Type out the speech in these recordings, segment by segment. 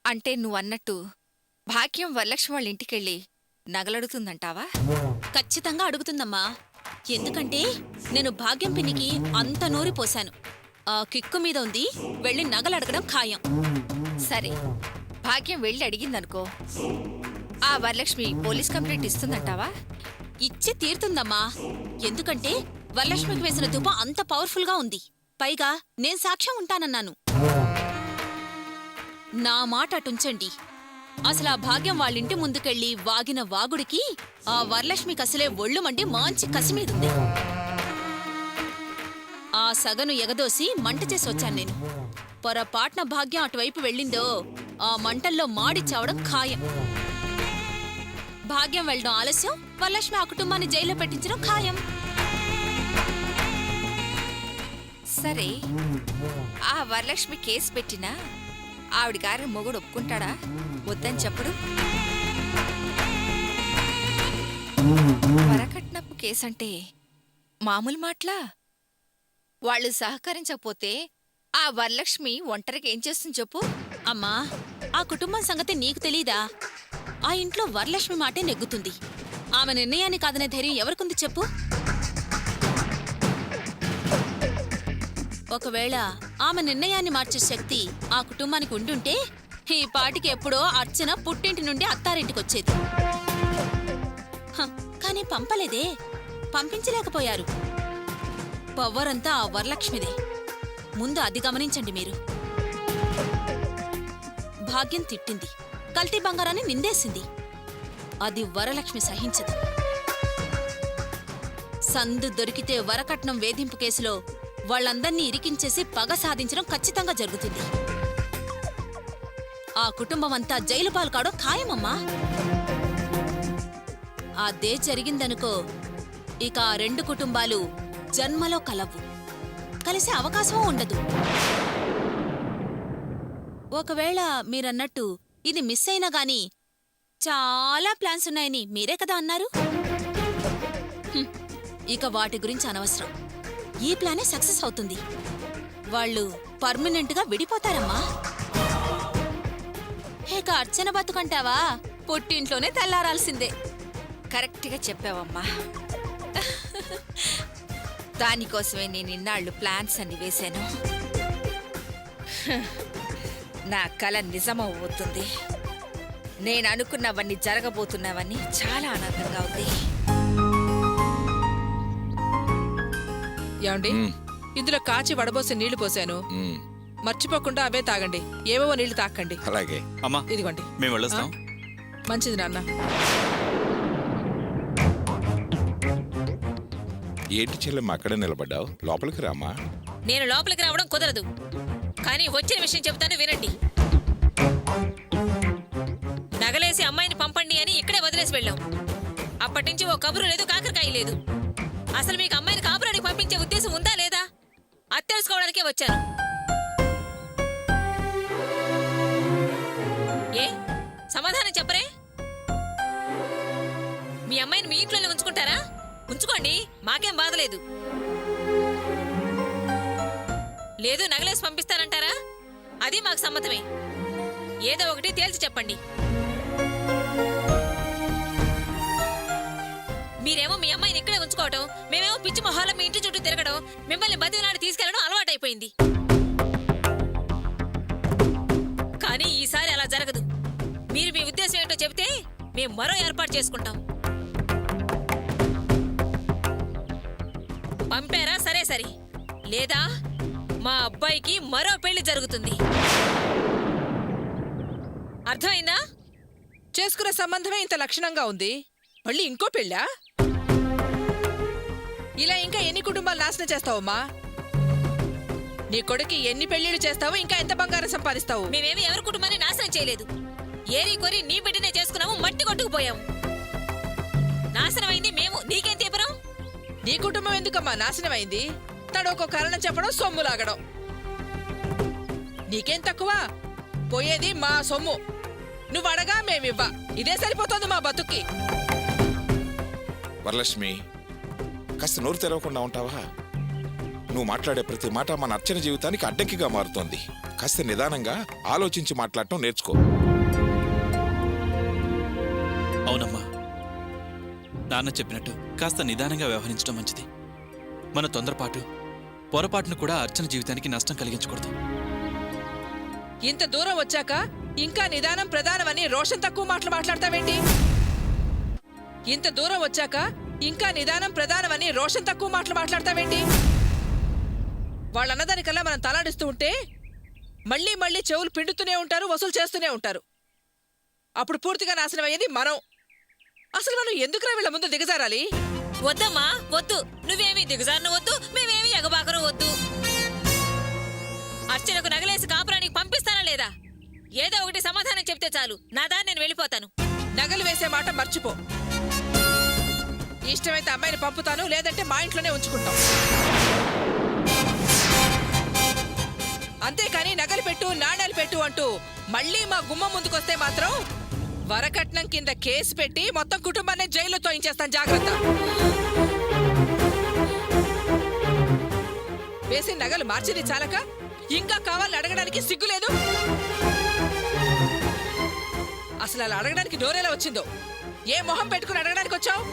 అంటే నువ్వన్నట్టు భాగ్యం వరలక్ష్మి వాళ్ళ ఇంటికెళ్ళి నగలడుగుతుందంటావా? ఖచ్చితంగా అడుగుతుందమ్మా. ఎందుకంటే నేను భాగ్యం పిన్నికి అంత నూరిపోశాను. ఆ కిక్కు మీద ఉంది, వెళ్ళి నగలడగడం ఖాయం. సరే, భాగ్యం వెళ్ళి అడిగిందనుకో, ఆ వరలక్ష్మి పోలీస్ కంప్లైంట్ ఇస్తుందంటావా? ఇచ్చి తీరుతుందమ్మా. ఎందుకంటే వరలక్ష్మికి వేసిన దుబ్బ అంత పవర్ఫుల్గా ఉంది. పైగా నేను సాక్ష్యం ఉంటానన్నాను. నా మాట అటుంచండి. అసలు ఆ భాగ్యం వాళ్ళింటి ముందుకెళ్ళి వాగిన వాగుడికి ఆ వరలక్ష్మికి అసలే ఒళ్ళు మండి మంచి కసిమీదుంది. ఆ సగను ఎగదోసి మంట చేసి వచ్చాను నేను. పొరపాట్న భాగ్యం అటువైపు వెళ్ళిందో ఆ మంటల్లో మాడి చావడం ఖాయం. భాగ్యం వెళ్ళడం ఆలస్యం, వరలక్ష్మి ఆ కుటుంబాన్ని జైల్లో పెట్టించడం ఖాయం. సరే, ఆ వరలక్ష్మి కేసు పెట్టినా ఆవిడ గారి మొగుడు ఒప్పుకుంటాడా? వద్దని చెప్పడు. వరకట్నపు కేసంటే మామూలు మాటలా? వాళ్ళు సహకరించకపోతే ఆ వరలక్ష్మి ఒంటరికి ఏం చేస్తుంది చెప్పు? అమ్మా, ఆ కుటుంబం సంగతి నీకు తెలీదా? ఆ ఇంట్లో వరలక్ష్మి మాటే నెగ్గుతుంది. ఆమె నిర్ణయాన్ని కాదనే ధైర్యం ఎవరికుంది చెప్పు? ఒకవేళ ఆమె నిర్ణయాన్ని మార్చే శక్తి ఆ కుటుంబానికి ఉండుంటే ఈ పాటికి ఎప్పుడో అర్చన పుట్టింటి నుండి అత్తారింటికొచ్చేది. కానీ పంపలేదే, పంపించలేకపోయారు. పవ్వరంతా ఆ వరలక్ష్మిదే. ముందు అది గమనించండి మీరు. భాగ్యం తిట్టింది, కల్తీ బంగారాన్ని నిందేసింది. అది వరలక్ష్మి సహించదు. సందు దొరికితే వరకట్నం వేధింపు కేసులో వాళ్ళందర్నీ ఇరికించేసి పగ సాధించడం ఖచ్చితంగా జరుగుతుంది. ఆ కుటుంబం అంతా జైలు పాలు కావడం ఖాయమమ్మా. అదే జరిగిందనుకో, ఇక ఆ రెండు కుటుంబాలు జన్మలో కలవు, కలిసే అవకాశం ఉండదు. ఒకవేళ మీరన్నట్టు ఇది మిస్ అయినా గాని చాలా ప్లాన్స్ ఉన్నాయని మీరే కదా అన్నారు. ఇక వాటి గురించి అనవసరం. ఈ ప్లానే సక్సెస్ అవుతుంది. వాళ్ళు పర్మనెంట్గా విడిపోతారమ్మా. ఇక అర్చన బతుకంటావా? పుట్టింట్లోనే తెల్లారాల్సిందే. కరెక్ట్గా చెప్పావమ్మా. దానికోసమే నేను ఇన్నాళ్ళు ప్లాన్స్ అన్ని వేశాను. నా కల నిజమవుతుంది. నేను అనుకున్నవన్నీ జరగబోతున్నవన్నీ చాలా ఆనందంగా ఉంది. ఏమండి, ఇందులో కాచి వడబోసి నీళ్లు పోసాను, మర్చిపోకుండా అవే తాగండి. ఏవేవో నీళ్లు తాకండి. అలాగే అమ్మా, ఇదిగోండి. మేము వెళ్ళొస్తాం. మంచిది నాన్న. ఏంటి చెల్లెమ్మ అక్కడే నిలబడ్డావు? లోపలికి రామ్మా. నేను లోపలికి రావడం కుదరదు, కానీ వచ్చిన విషయం చెబుతాను వినండి. నగలేసి అమ్మాయిని పంపండి అని ఇక్కడే వదిలేసి వెళ్ళాం. అప్పటి నుంచి ఓ కబురు లేదు, కాకరకాయ లేదు. అసలు మీకు అమ్మాయిని కాపురానికి పంపించే ఉద్దేశం ఉందా లేదా అది తెలుసుకోవడానికే వచ్చాను. ఏ సమాధానం చెప్పరే? మీ అమ్మాయిని మీ ఇంట్లోనే ఉంచుకుంటారా? ఉంచుకోండి, మాకేం బాధలేదు. లేదు నగలేసి పంపిస్తానంటారా? అది మాకు సమ్మతమే. ఏదో ఒకటి తేల్చి చెప్పండి. మీరేమో మీ అమ్మాయిని ఇక్కడే ఉంచుకోవటం, మేమేమో పిచ్చి మొహాల మీ ఇంటి చుట్టూ తిరగడం, మిమ్మల్ని బతినాడు తీసుకెళ్లడం అలవాటైపోయింది. కానీ ఈసారి అలా జరగదు. మీరు మీ ఉద్దేశం ఏంటో చెబితే మేము మరో ఏర్పాటు చేసుకుంటాం. పంపారా? సరే సరే. లేదా మా అబ్బాయికి మరో పెళ్లి జరుగుతుంది. అర్థమైందా? చేసుకున్న సంబంధమే ఇంత లక్షణంగా ఉంది, మళ్ళీ ఇంకో పెళ్ళా? ఇలా ఇంకా ఎన్ని కుటుంబాలు నాశనం చేస్తావమ్మా? నీ కొడుకు ఎన్ని పెళ్లిళ్ళు చేస్తావు? ఇంకా ఎంత బంగారం సంపాదిస్తావు? మేమేమి ఎవరి కుటుంబాన్ని నాశనం చేయలేదు. ఏరి కొరి నీ బిడ్డనే చేసుకున్నాము, మట్టి కొట్టుకుపోయాము. నాశనం అయింది మేము, నీకేం తీపరం? నీ కుటుంబం ఎందుకమ్మా నాశనం అయింది? తడు ఒక కారణం చెప్పడం, సొమ్ము లాగడం. నీకేం తక్కువ? పోయేది మా సొమ్ము, నువ్వు అడగా మేమివ్వ. ఇదే సరిపోతుంది మా బతుక్కి. వరలక్ష్మి, కాస్త నోరు తెరవకుండా ఉంటావా? నువ్వు మాట్లాడే ప్రతి మాట మన అర్చన జీవితానికి అడ్డంకిగా మారుతోంది. కాస్త నిదానంగా ఆలోచించి మాట్లాడటం నేర్చుకో. అవునమ్మా, నాన్న చెప్పినట్టు కాస్త నిదానంగా వ్యవహరించడం మంచిది. మన తొందరపాటు పొరపాటును కూడా అర్చన జీవితానికి నష్టం కలిగించకూడదు. ఇంత దూరం వచ్చాక ఇంకా నిదానం ప్రధానమని రోషన్ తక్కువ మాటలు మాట్లాడతావేంటి? ఇంత దూరం వచ్చాక ఇంకా నిదానం ప్రధానమని రోషన్ తక్కువ మాటలు మాట్లాడతావేంటి? వాళ్ళన్నదానికల్లా మనం తలాడిస్తూ ఉంటే మళ్ళీ మళ్ళీ చెవులు పిండుతూనే ఉంటారు, వసూలు చేస్తూనే ఉంటారు. అప్పుడు పూర్తిగా నాశనం అయ్యేది మనం. అసలు మనం ఎందుకురా వీళ్ళ ముందు దిగజారాలి? వద్దమ్మా వద్దు. నువ్వేమీ దిగజారును వద్దు, మేమేమీ ఎగబాకరు వద్దు. అర్చనకు నగలేసి కాపురానికి పంపిస్తానా లేదా? ఏదో ఒకటి సమాధానం చెప్తే చాలు, నా దాన్ని నేను వెళ్ళిపోతాను. నగలు వేసే మాట మర్చిపో. ఇష్టమైతే అమ్మాయిని పంపుతాను, లేదంటే మా ఇంట్లోనే ఉంచుకుంటాం. అంతేకాని నగలు పెట్టు, నాణ్యాలు పెట్టు అంటూ మళ్ళీ మా గుమ్మం ముందుకొస్తే మాత్రం వరకట్నం కింద కేసు పెట్టి మొత్తం కుటుంబాన్ని జైల్లో తోయించేస్తాను. జాగ్రత్త. వేసి నగలు మార్చింది చాలక ఇంకా కావాలని అడగడానికి సిగ్గులేదు? అసలు అలా అడగడానికి డోరేలా వచ్చిందో? ఏ మొహం పెట్టుకుని అడగడానికి వచ్చావు?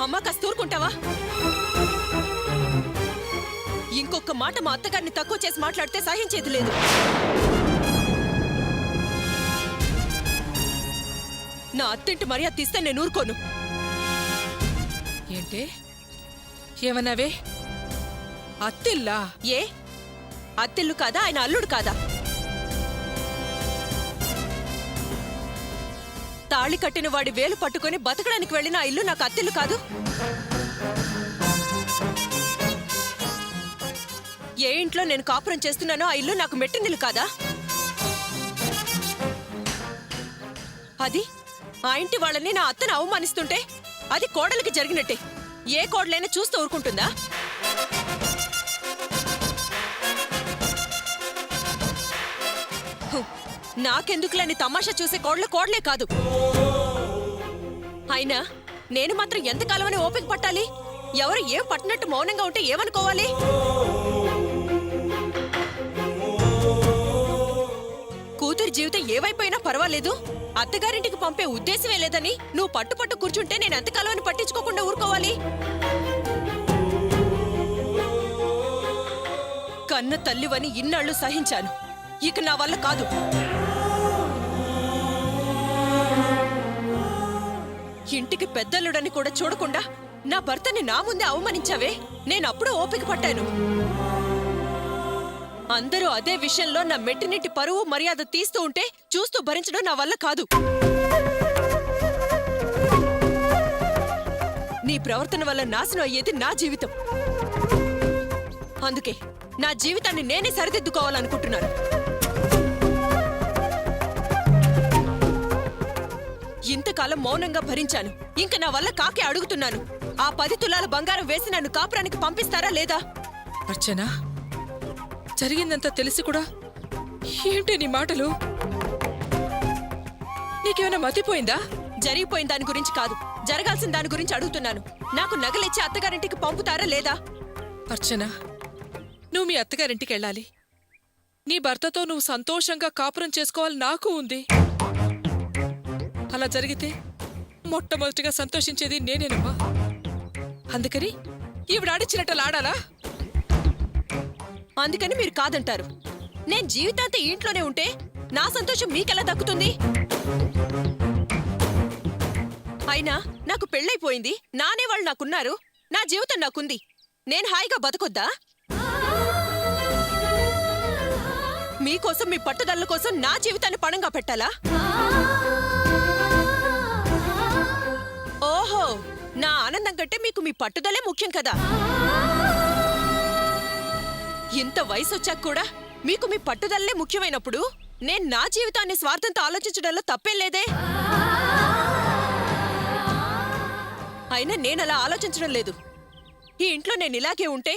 అమ్మా కాస్త ఊరుకుంటావా? ఇంకొక మాట మా అత్తగారిని తక్కువ చేసి మాట్లాడితే సహించేది లేదు. నా అత్తింటి మర్యాద తీస్తే నేను ఊరుకోను. ఏంటే ఏమన్నావే? అత్తిల్లా? ఏ అత్తిల్లు కాదా, ఆయన అల్లుడు కాదా? తాళి కట్టిన వాడి వేలు పట్టుకొని బతకడానికి వెళ్ళిన ఆ ఇల్లు నాకు అత్తిల్లు కాదు? ఏ ఇంట్లో నేను కాపురం చేస్తున్నానో ఆ ఇల్లు నాకు మెట్టినిల్లు కాదా? అది ఆ ఇంటి వాళ్ళని నా అత్తను అవమానిస్తుంటే అది కోడలికి జరిగినట్టే. ఏ కోడలైనా చూస్తూ ఊరుకుంటుందా? నాకెందుకులేని తమాషా చూసే కోడలే కాదు. అయినా నేను మాత్రం ఎంతకాలమని ఓపిక పట్టాలి? ఎవరు ఏం పట్టినట్టు మౌనంగా ఉంటే ఏమనుకోవాలి? కూతురి జీవితం ఏవైపోయినా పర్వాలేదు, అత్తగారింటికి పంపే ఉద్దేశమే లేదని నువ్వు పట్టు కూర్చుంటే నేను ఎంతకాలమని పట్టించుకోకుండా ఊరుకోవాలి? కన్న తల్లివని ఇన్నాళ్లు సహించాను, ఇక నా వల్ల కాదు. ఇంటికి పెద్దల్లుడని కూడా చూడకుండా నా భర్తని నా ముందే అవమానించావే, నేనప్పుడు ఓపిక పట్టాను. అందరూ అదే విషయంలో నా మెట్టినింటి పరువు మర్యాద తీస్తూ ఉంటే చూస్తూ భరించడం నా వల్ల కాదు. నీ ప్రవర్తన వల్ల నాశనం అయ్యేది నా జీవితం. అందుకే నా జీవితాన్ని నేనే సరిదిద్దుకోవాలనుకుంటున్నాను. ఇంతకాలం మౌనంగా భరించాను, ఇంక నా వల్ల కాకే అడుగుతున్నాను. ఆ 10 తులాల బంగారం వేసి నన్ను కాపురానికి పంపిస్తారా లేదా? అర్చన, జరిగిందంతా తెలిసి కూడా ఏంటి నీ మాటలు? నీకేమైనా మతిపోయిందా? జరిగిపోయిన దాని గురించి కాదు, జరగాల్సిన దాని గురించి అడుగుతున్నాను. నాకు నగలిచ్చి అత్తగారింటికి పంపుతారా లేదా? అర్చన, నువ్వు మీ అత్తగారింటికి వెళ్ళాలి. నీ భర్తతో నువ్వు సంతోషంగా కాపురం చేసుకోవాలి నాకు ఉంది. అలా జరిగితే మొట్టమొదటిగా సంతోషించేది నేనేనమ్మా. అందుకని ఈవిడాడిచ్చినట్టు ఆడాలా? అందుకని మీరు కాదంటారు. నేను జీవితాంతం ఈ ఇంట్లోనే ఉంటే నా సంతోషం మీకెలా దక్కుతుంది? అయినా నాకు పెళ్ళైపోయింది, నానే వాళ్ళు నాకున్నారు, నా జీవితం నాకుంది. నేను హాయిగా బతకొద్దా? మీకోసం, మీ పట్టుదల కోసం నా జీవితాన్ని పణంగా పెట్టాలా? ఓహో, నా ఆనందం కంటే మీకు మీ పట్టుదలే ముఖ్యం కదా? ఇంత వయసు వచ్చాక కూడా మీకు మీ పట్టుదలే ముఖ్యమైనప్పుడు నేను నా జీవితాన్ని స్వార్థంతో ఆలోచించడంలో తప్పేం లేదే. అయినా నేనలా ఆలోచించడం లేదు. ఈ ఇంట్లో నేను ఇలాగే ఉంటే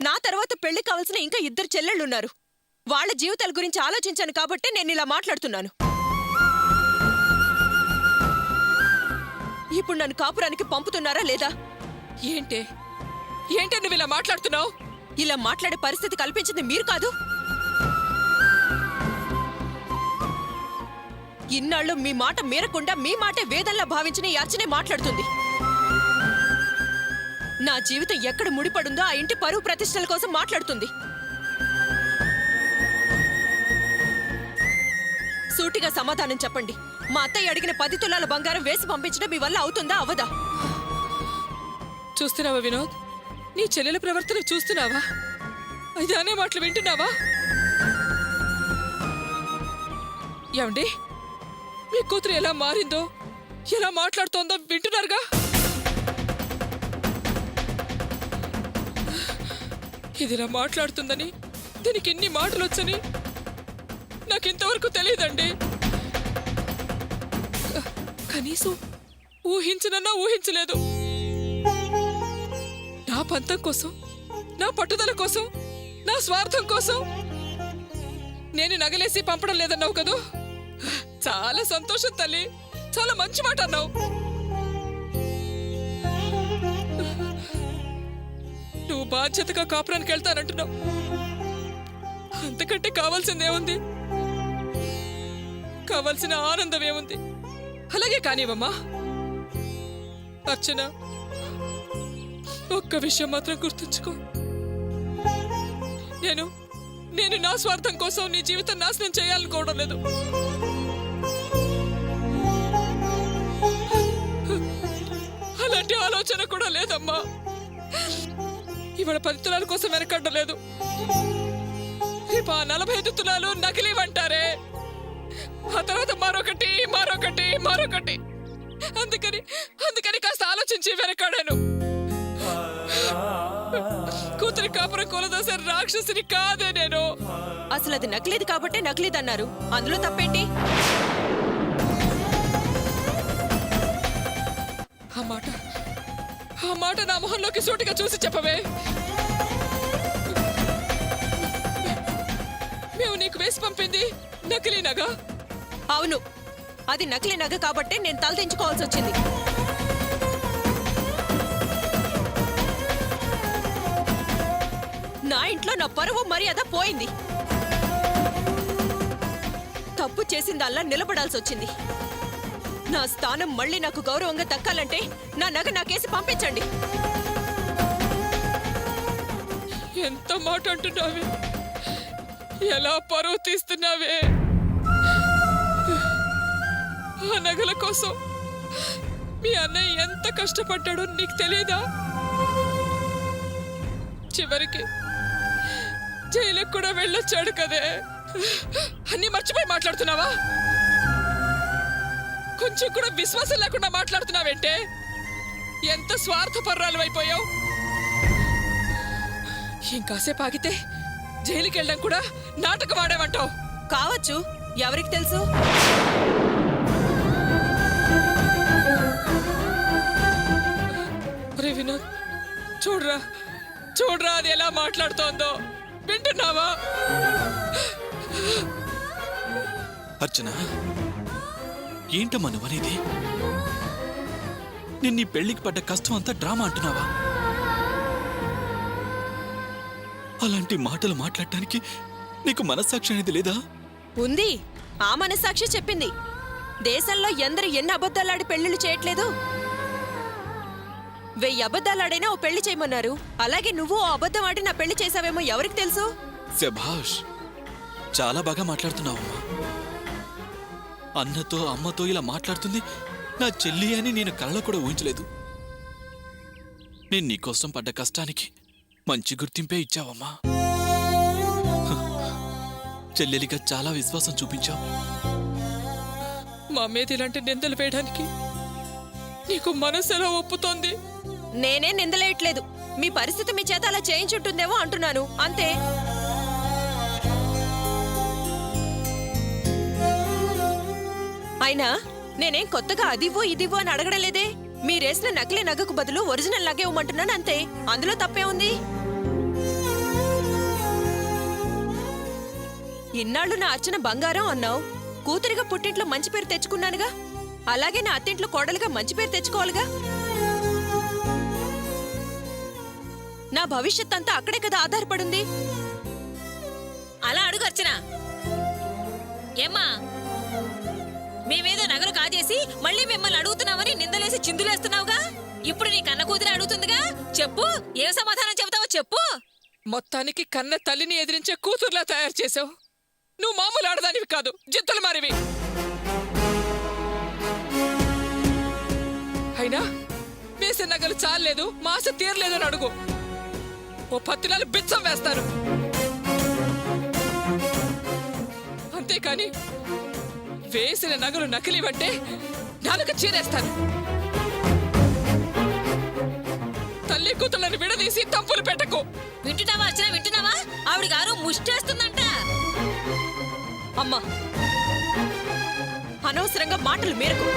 నా తర్వాత పెళ్లి కావాల్సిన ఇంకా 2 చెల్లెళ్ళున్నారు. వాళ్ళ జీవితాల గురించి ఆలోచించాను కాబట్టి నేను ఇలా మాట్లాడుతున్నాను. ఇప్పుడు నన్ను కాపురానికి పంపుతున్నారా లేదా? ఏంటే ఏంటి నువ్వు ఇలా మాట్లాడుతున్నావు? ఇలా మాట్లాడే పరిస్థితి కల్పించింది మీరు కాదు. ఇన్నాళ్ళు మీ మాట మీరకుండా మీ మాటే వేదంలా భావించిన ఈ అర్చనే మాట్లాడుతుంది. నా జీవితం ఎక్కడ ముడిపడుందో ఆ ఇంటి పరువు ప్రతిష్టల కోసం మాట్లాడుతుంది. సూటిగా సమాధానం చెప్పండి. మా అత్తయ్య అడిగిన 10 తులాల బంగారం వేసి పంపించడం మీ వల్ల అవుతుందా అవదా? చూస్తున్నావా వినోద్? నీ చెల్లెల ప్రవర్తన చూస్తున్నావా? అది అనే మాటలు వింటున్నావా? ఏమండి, మీ కూతురు ఎలా మారిందో, ఎలా మాట్లాడుతోందో వింటున్నారుగా? ఇది ఇలా మాట్లాడుతుందని, దీనికి ఎన్ని మాటలు వచ్చని నాకింతవరకు తెలియదండి. కనీసం ఊహించనన్నా ఊహించలేదు. నా పంతం కోసం, నా పట్టుదల కోసం, నా స్వార్థం కోసం నేను నగలేసి పంపడం లేదన్నావు కదూ. చాలా సంతోషం తల్లి, చాలా మంచి మాట అన్నావు. నువ్వు బాధ్యతగా కాపురానికి వెళ్తానంటున్నావు. అంతకంటే కావాల్సిందేముంది? కావాల్సిన ఆనందం ఏముంది? అలాగే కానివమ్మా. అర్చన, ఒక్క విషయం మాత్రం గుర్తుంచుకో. నేను నా స్వార్థం కోసం నీ జీవితం నాశనం చేయాలనుకోవడం లేదు. అలాంటి ఆలోచన కూడా లేదమ్మా. ఇవాళ 10 తులాల కోసం వెనకడ్డలేదు. రేపు ఆ 45 తులాలు నకిలీవంటారే. ఆ తర్వాత మరొకటి మరొకటి మరొకటి. అందుకని కాస్త ఆలోచించి వెనకాడాను. కూతురి కాపురం కూలదోసే రాక్షసుని కాదే నేను. అసలు అది నకిలీది కాబట్టే నకిలీది అన్నారు. అందులో తప్పేంటి? ఆ మాట నా మొహంలోకి సూటిగా చూసి చెప్పవే. మేము నీకు వేసి పంపింది నకిలీ నగ. అవును, అది నకిలీ నగ కాబట్టే నేను తలదించుకోవాల్సి వచ్చింది. నా ఇంట్లో నా పరువు మర్యాద పోయింది. తప్పు చేసిందల్లా నిలబడాల్సి వచ్చింది. నా స్థానం మళ్ళీ నాకు గౌరవంగా దక్కాలంటే నా నగ నాకేసి పంపించండి. ఎంత మాట అంటున్నావే, ఎలా పరువు తీస్తున్నావే. ఆ నగల కోసం మీ అన్నయ్య ఎంత కష్టపడ్డాడో నీకు తెలియదా? చివరికి జైలుకు కూడా వెళ్ళొచ్చాడు కదే. అన్నీ మర్చిపోయి మాట్లాడుతున్నావా? కొంచెం కూడా విశ్వాసం లేకుండా మాట్లాడుతున్నావేంటే? ఎంత స్వార్థపర్రాలు అయిపోయావు. ఇంకాసేపు ఆగితే జైలుకి వెళ్ళడం కూడా నాటకం ఆడేవంటావు. కావచ్చు, ఎవరికి తెలుసు? అరే వినోద్, చూడరా అది ఎలా మాట్లాడుతోందో. వింటున్నావా? అర్చన, ఏంటమ్మా నువ్వనేది? నేను నీ పెళ్లికి పడ్డ కష్టం అంతా డ్రామా అంటున్నావా? అలాంటి మాటలు మాట్లాడటానికి నీకు మనస్సాక్షి అనేది లేదా? ఉంది. ఆ మనస్సాక్షి చెప్పింది. దేశంలో ఎందరు ఎన్ని అబద్ధాలాడి పెళ్లిళ్ళు చేయట్లేదు. 1000 అబద్ధాలాడైనా ఓ పెళ్లి చేయమన్నారు. అలాగే నువ్వు ఓ అబద్ధం ఆడి నా పెళ్లి చేసావేమో ఎవరికి తెలుసు? శభాష్, చాలా బాగా మాట్లాడుతున్నావమ్మా. అన్నతో అమ్మతో ఇలా మాట్లాడుతుంది నా చెల్లి అని నేను కళ్ళలో కూడా ఊహించలేదు. నేను నీకోసం పడ్డ కష్టానికి మంచి గుర్తింపే ఇచ్చావమ్మా. చెల్లెలిగా చాలా విశ్వాసం చూపించావు. మా మీద ఇలాంటి నిందలు వేయడానికి నీకు మనసు ఎలా ఒప్పుతోంది? నేనే నిందలేయట్లేదు. మీ పరిస్థితి మీ చేత అలా చేయించుంటుందేమో అంటున్నాను, అంతే. అయినా నేనేం కొత్తగా అదివ్వు ఇదివ్వు అని అడగడలేదే. మీరేసిన నకిలీ నగకు బదులు ఒరిజినల్ నగే ఇవ్వమంటున్నాను, అంతే. అందులో తప్పే ఉంది? ఇన్నాళ్ళు నా అర్చన బంగారం అన్నావు. కూతురిగా పుట్టింట్లో మంచి పేరు తెచ్చుకున్నానుగా. అలాగే నా అత్తింట్లో కోడలుగా మంచి పేరు తెచ్చుకోవాలిగా. నా భవిష్యత్ అంతా అక్కడే కదా ఆధారపడుంది. అలా అడుగు అర్చన. ఏమ్మా, మేమేదో నగలు కాజేసి మళ్ళీ మిమ్మల్ని అడుగుతున్నామని నిందలేసి చిందులేస్తున్నావుగా. ఇప్పుడు నీ కన్న కూతురు అడుగుతుందిగా, చెప్పు, ఏం సమాధానం చెబుతావో చెప్పు. మొత్తానికి కన్న తల్లిని ఎదిరించే కూతుర్లా తయారు చేసావు. నువ్వు మామూలు ఆడదానివి కాదు, జిత్తులు మారివి. అయినా వేసే నగలు చాలలేదు, మాస తీరలేదు అని అడుగు. ఓ 10 నెలలు బిచ్చం వేస్తాను. అంతేకాని వేసిన నగలు నకిలీవంటే నాలుక చీరేస్తాను. తల్లి కూతుళ్ళని విడదీసి తంపులు పెట్టకు. వింటున్నావా అర్చన, వింటున్నావా? ఆవిడ గారు ముష్టేస్తుందంట. అమ్మా, అనవసరంగా మాటలు మేరకు.